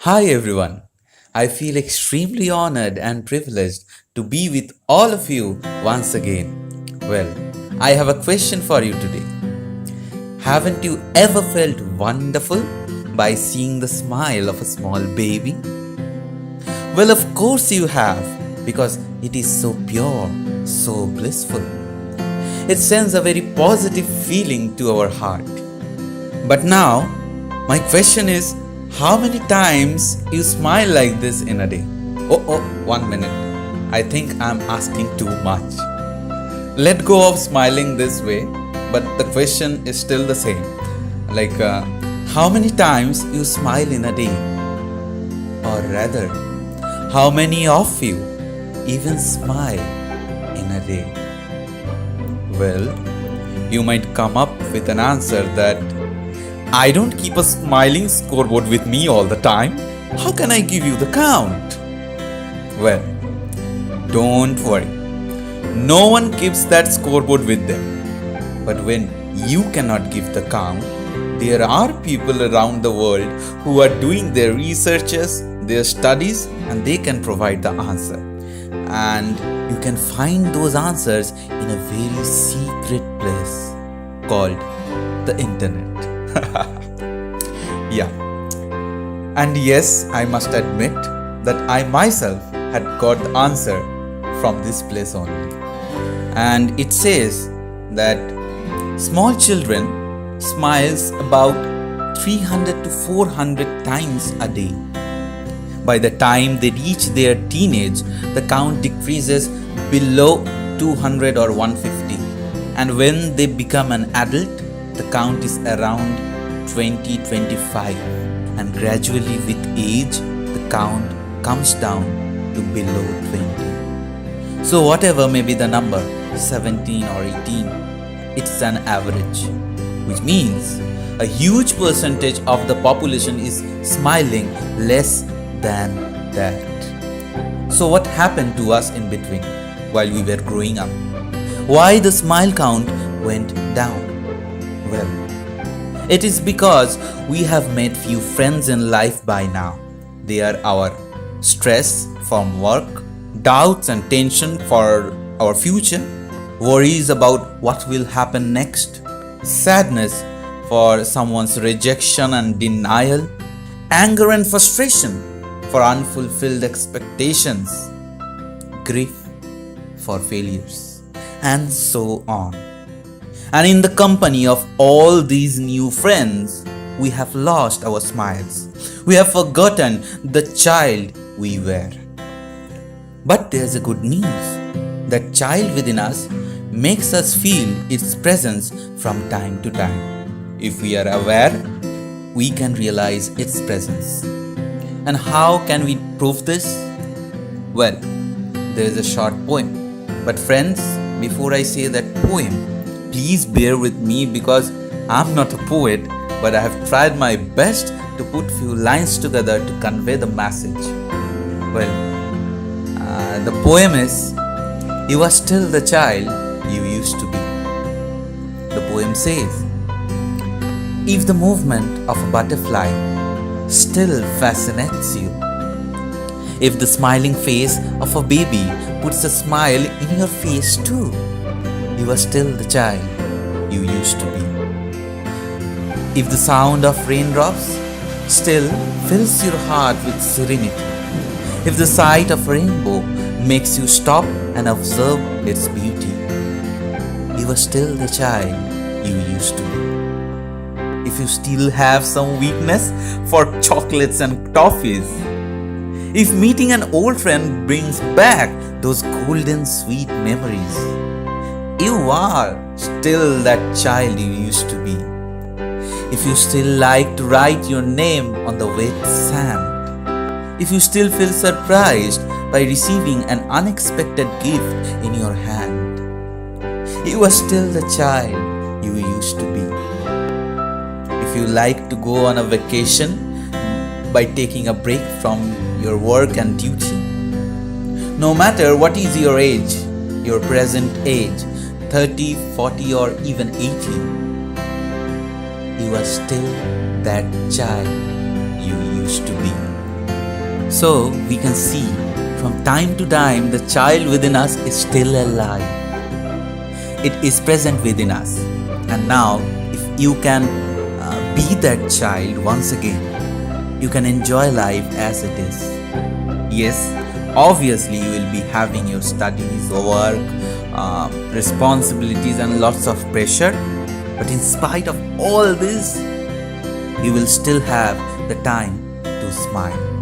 Hi everyone. I feel extremely honored and privileged to be with all of you once again. Well, I have a question for you today. Haven't you ever felt wonderful by seeing the smile of a small baby? Well, of course you have, because it is so pure, so blissful. It sends a very positive feeling to our heart. But now, my question is, how many times you smile like this in a day? Oh, 1 minute. I think I'm asking too much. Let go of smiling this way, but the question is still the same. How many times you smile in a day? Or rather, how many of you even smile in a day? Well, you might come up with an answer that I don't keep a smiling scoreboard with me all the time. How can I give you the count? Well, don't worry. No one keeps that scoreboard with them. But when you cannot give the count, there are people around the world who are doing their researches, their studies, and they can provide the answer. And you can find those answers in a very secret place called the internet. Yeah. And yes, I must admit that I myself had got the answer from this place only. And it says that small children smiles about 300 to 400 times a day. By the time they reach their teenage, the count decreases below 200 or 150. And when they become an adult, the count is around 20-25, and gradually with age the count comes down to below 20. So whatever may be the number, 17 or 18, it's an average, which means a huge percentage of the population is smiling less than that. So what happened to us in between while we were growing up? Why the smile count went down? Well, it is because we have made few friends in life by now. They are our stress from work, doubts and tension for our future, worries about what will happen next, sadness for someone's rejection and denial, anger and frustration for unfulfilled expectations, grief for failures, and so on. And in the company of all these new friends, we have lost our smiles. We have forgotten the child we were. But there's a good news. That child within us makes us feel its presence from time to time. If we are aware, we can realize its presence. And how can we prove this? Well, there is a short poem. But friends, before I say that poem, please bear with me because I'm not a poet, but I have tried my best to put few lines together to convey the message. Well, the poem is, you are still the child you used to be. The poem says, if the movement of a butterfly still fascinates you, if the smiling face of a baby puts a smile in your face too, you are still the child you used to be. If the sound of raindrops still fills your heart with serenity, if the sight of a rainbow makes you stop and observe its beauty, you are still the child you used to be. If you still have some weakness for chocolates and toffees, if meeting an old friend brings back those golden sweet memories, you are still that child you used to be. If you still like to write your name on the wet sand, if you still feel surprised by receiving an unexpected gift in your hand, you are still the child you used to be. If you like to go on a vacation by taking a break from your work and duty, no matter what is your age, your present age, 30, 40 or even 80, you are still that child you used to be. So we can see from time to time the child within us is still alive. It is present within us. And now, if you can be that child once again, you can enjoy life as it is. Yes, obviously you will be having your studies, work, responsibilities and lots of pressure. But in spite of all this, you will still have the time to smile.